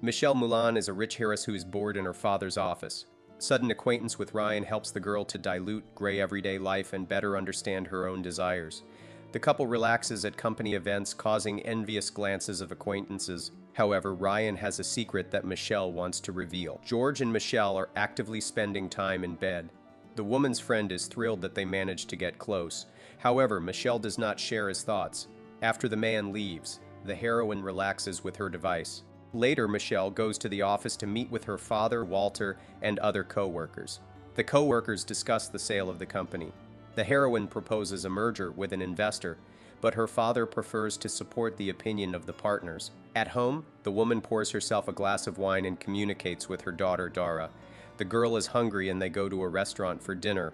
Michelle Mulan is a rich heiress who is bored in her father's office. Sudden acquaintance with Ryan helps the girl to dilute gray everyday life and better understand her own desires. The couple relaxes at company events, causing envious glances of acquaintances. However, Ryan has a secret that Michelle wants to reveal. George and Michelle are actively spending time in bed. The woman's friend is thrilled that they managed to get close. However, Michelle does not share his thoughts. After the man leaves, the heroine relaxes with her device. Later, Michelle goes to the office to meet with her father, Walter, and other co-workers. The co-workers discuss the sale of the company. The heroine proposes a merger with an investor, but her father prefers to support the opinion of the partners. At home, the woman pours herself a glass of wine and communicates with her daughter, Dara. The girl is hungry and they go to a restaurant for dinner.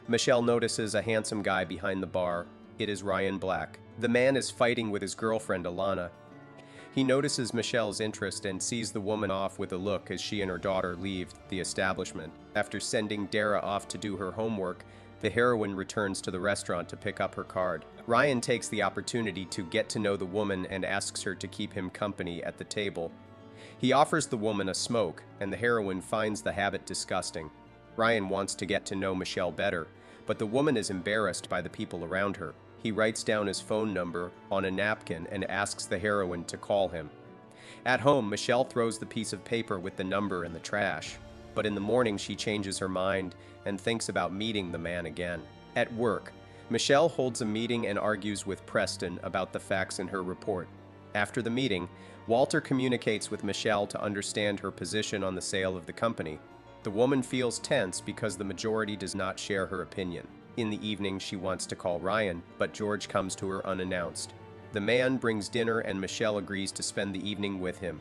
Michelle notices a handsome guy behind the bar. It is Ryan Black. The man is fighting with his girlfriend, Alana. He notices Michelle's interest and sees the woman off with a look as she and her daughter leave the establishment. After sending Dara off to do her homework, the heroine returns to the restaurant to pick up her card. Ryan takes the opportunity to get to know the woman and asks her to keep him company at the table. He offers the woman a smoke, and the heroine finds the habit disgusting. Ryan wants to get to know Michelle better, but the woman is embarrassed by the people around her. He writes down his phone number on a napkin and asks the heroine to call him. At home, Michelle throws the piece of paper with the number in the trash. But in the morning, she changes her mind and thinks about meeting the man again. At work, Michelle holds a meeting and argues with Preston about the facts in her report. After the meeting, Walter communicates with Michelle to understand her position on the sale of the company. The woman feels tense because the majority does not share her opinion. In the evening, she wants to call Ryan, but George comes to her unannounced. The man brings dinner and Michelle agrees to spend the evening with him.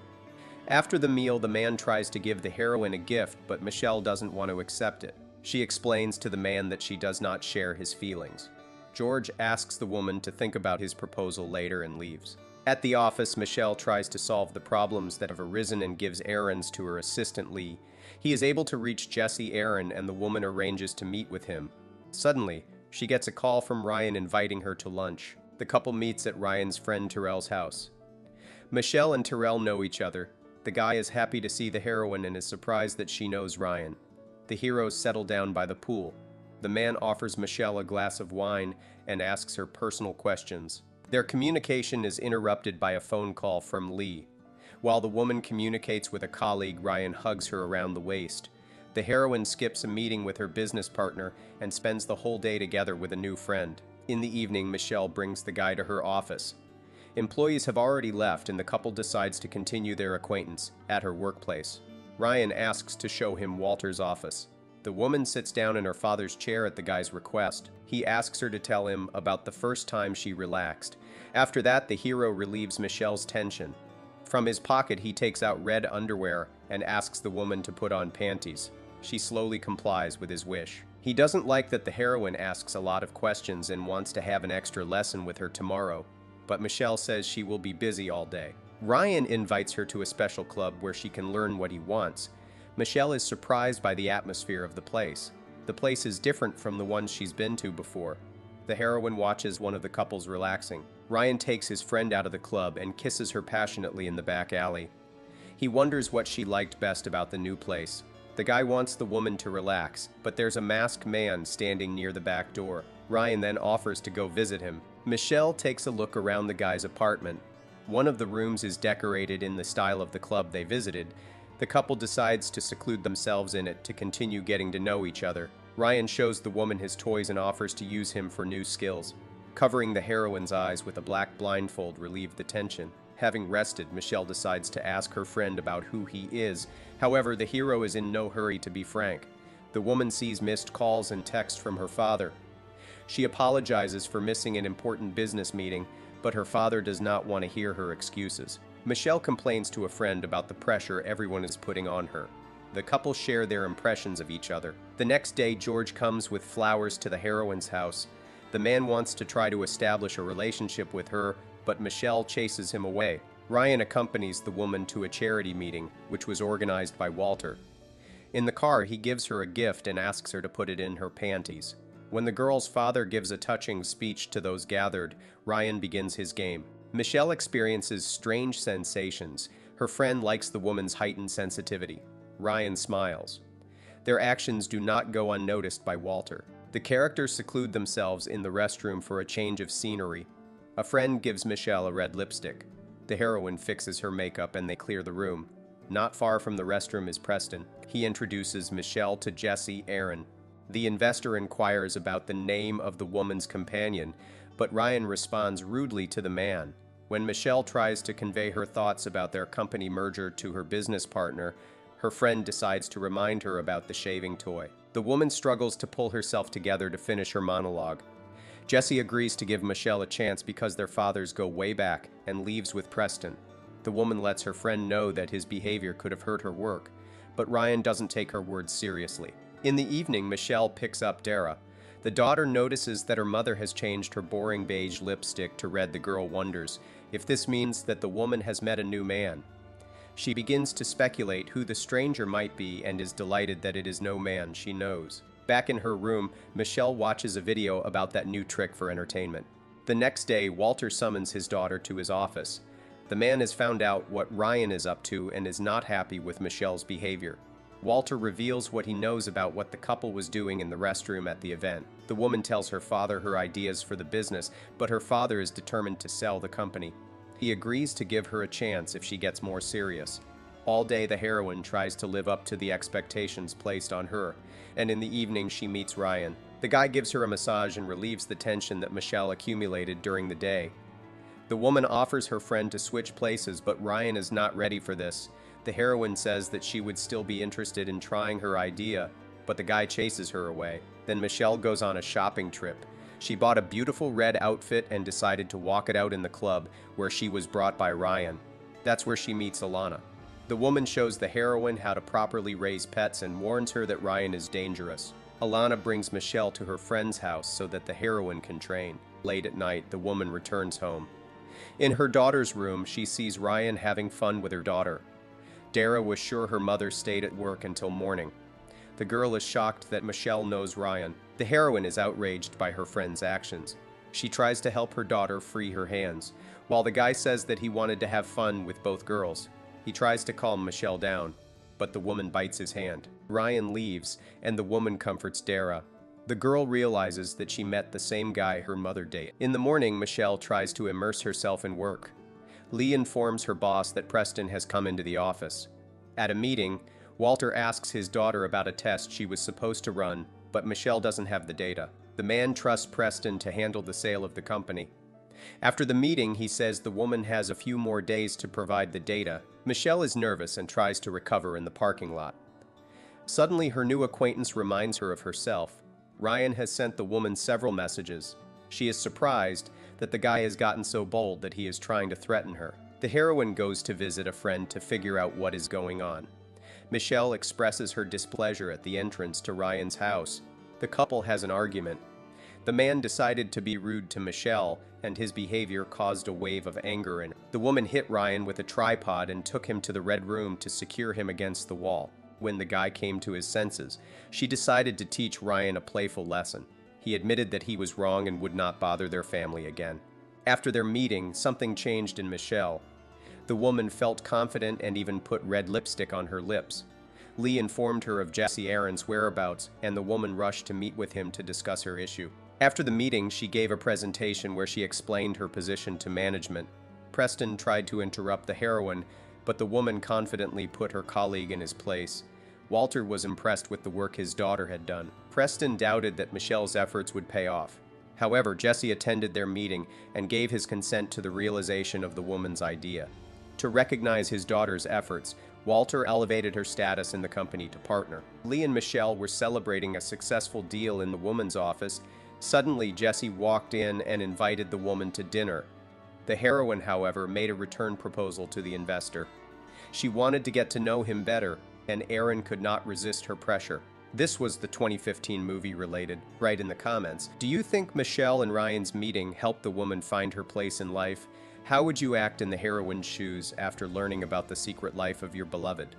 After the meal, the man tries to give the heroine a gift, but Michelle doesn't want to accept it. She explains to the man that she does not share his feelings. George asks the woman to think about his proposal later and leaves. At the office, Michelle tries to solve the problems that have arisen and gives errands to her assistant Lee. He is able to reach Jesse Aaron and the woman arranges to meet with him. Suddenly, she gets a call from Ryan inviting her to lunch. The couple meets at Ryan's friend Terrell's house. Michelle and Terrell know each other. The guy is happy to see the heroine and is surprised that she knows Ryan. The heroes settle down by the pool. The man offers Michelle a glass of wine and asks her personal questions. Their communication is interrupted by a phone call from Lee. While the woman communicates with a colleague, Ryan hugs her around the waist. The heroine skips a meeting with her business partner and spends the whole day together with a new friend. In the evening, Michelle brings the guy to her office. Employees have already left and the couple decides to continue their acquaintance at her workplace. Ryan asks to show him Walter's office. The woman sits down in her father's chair at the guy's request. He asks her to tell him about the first time she relaxed. After that, the hero relieves Michelle's tension. From his pocket, he takes out red underwear and asks the woman to put on panties. She slowly complies with his wish. He doesn't like that the heroine asks a lot of questions and wants to have an extra lesson with her tomorrow, but Michelle says she will be busy all day. Ryan invites her to a special club where she can learn what he wants. Michelle is surprised by the atmosphere of the place. The place is different from the ones she's been to before. The heroine watches one of the couples relaxing. Ryan takes his friend out of the club and kisses her passionately in the back alley. He wonders what she liked best about the new place. The guy wants the woman to relax, but there's a masked man standing near the back door. Ryan then offers to go visit him. Michelle takes a look around the guy's apartment. One of the rooms is decorated in the style of the club they visited. The couple decides to seclude themselves in it to continue getting to know each other. Ryan shows the woman his toys and offers to use him for new skills. Covering the heroine's eyes with a black blindfold relieved the tension. Having rested, Michelle decides to ask her friend about who he is. However, the hero is in no hurry to be frank. The woman sees missed calls and texts from her father. She apologizes for missing an important business meeting, but her father does not want to hear her excuses. Michelle complains to a friend about the pressure everyone is putting on her. The couple share their impressions of each other. The next day, George comes with flowers to the heroine's house. The man wants to try to establish a relationship with her, but Michelle chases him away. Ryan accompanies the woman to a charity meeting, which was organized by Walter. In the car, he gives her a gift and asks her to put it in her panties. When the girl's father gives a touching speech to those gathered, Ryan begins his game. Michelle experiences strange sensations. Her friend likes the woman's heightened sensitivity. Ryan smiles. Their actions do not go unnoticed by Walter. The characters seclude themselves in the restroom for a change of scenery. A friend gives Michelle a red lipstick. The heroine fixes her makeup and they clear the room. Not far from the restroom is Preston. He introduces Michelle to Jesse Aaron. The investor inquires about the name of the woman's companion, but Ryan responds rudely to the man. When Michelle tries to convey her thoughts about their company merger to her business partner, her friend decides to remind her about the shaving toy. The woman struggles to pull herself together to finish her monologue. Jesse agrees to give Michelle a chance because their fathers go way back and leaves with Preston. The woman lets her friend know that his behavior could have hurt her work, but Ryan doesn't take her words seriously. In the evening, Michelle picks up Dara. The daughter notices that her mother has changed her boring beige lipstick to red. The girl wonders if this means that the woman has met a new man. She begins to speculate who the stranger might be and is delighted that it is no man she knows. Back in her room, Michelle watches a video about that new trick for entertainment. The next day, Walter summons his daughter to his office. The man has found out what Ryan is up to and is not happy with Michelle's behavior. Walter reveals what he knows about what the couple was doing in the restroom at the event. The woman tells her father her ideas for the business, but her father is determined to sell the company. He agrees to give her a chance if she gets more serious. All day, the heroine tries to live up to the expectations placed on her, and in the evening she meets Ryan. The guy gives her a massage and relieves the tension that Michelle accumulated during the day. The woman offers her friend to switch places, but Ryan is not ready for this. The heroine says that she would still be interested in trying her idea, but the guy chases her away. Then Michelle goes on a shopping trip. She bought a beautiful red outfit and decided to walk it out in the club, where she was brought by Ryan. That's where she meets Alana. The woman shows the heroine how to properly raise pets and warns her that Ryan is dangerous. Alana brings Michelle to her friend's house so that the heroine can train. Late at night, the woman returns home. In her daughter's room, she sees Ryan having fun with her daughter. Dara was sure her mother stayed at work until morning. The girl is shocked that Michelle knows Ryan. The heroine is outraged by her friend's actions. She tries to help her daughter free her hands, while the guy says that he wanted to have fun with both girls. He tries to calm Michelle down, but the woman bites his hand. Ryan leaves, and the woman comforts Dara. The girl realizes that she met the same guy her mother dated. In the morning, Michelle tries to immerse herself in work. Lee informs her boss that Preston has come into the office. At a meeting, Walter asks his daughter about a test she was supposed to run, but Michelle doesn't have the data. The man trusts Preston to handle the sale of the company. After the meeting, he says the woman has a few more days to provide the data. Michelle is nervous and tries to recover in the parking lot. Suddenly, her new acquaintance reminds her of herself. Ryan has sent the woman several messages. She is surprised that the guy has gotten so bold that he is trying to threaten her. The heroine goes to visit a friend to figure out what is going on. Michelle expresses her displeasure at the entrance to Ryan's house. The couple has an argument. The man decided to be rude to Michelle, and his behavior caused a wave of anger in her. The woman hit Ryan with a tripod and took him to the red room to secure him against the wall. When the guy came to his senses, she decided to teach Ryan a playful lesson. He admitted that he was wrong and would not bother their family again. After their meeting, something changed in Michelle. The woman felt confident and even put red lipstick on her lips. Lee informed her of Jesse Aaron's whereabouts, and the woman rushed to meet with him to discuss her issue. After the meeting, she gave a presentation where she explained her position to management. Preston tried to interrupt the heroine, but the woman confidently put her colleague in his place. Walter was impressed with the work his daughter had done. Preston doubted that Michelle's efforts would pay off. However, Jesse attended their meeting and gave his consent to the realization of the woman's idea. To recognize his daughter's efforts, Walter elevated her status in the company to partner. Lee and Michelle were celebrating a successful deal in the woman's office. Suddenly, Jesse walked in and invited the woman to dinner. The heroine, however, made a return proposal to the investor. She wanted to get to know him better, and Aaron could not resist her pressure. This was the 2015 movie related. Write in the comments. Do you think Michelle and Ryan's meeting helped the woman find her place in life? How would you act in the heroine's shoes after learning about the secret life of your beloved?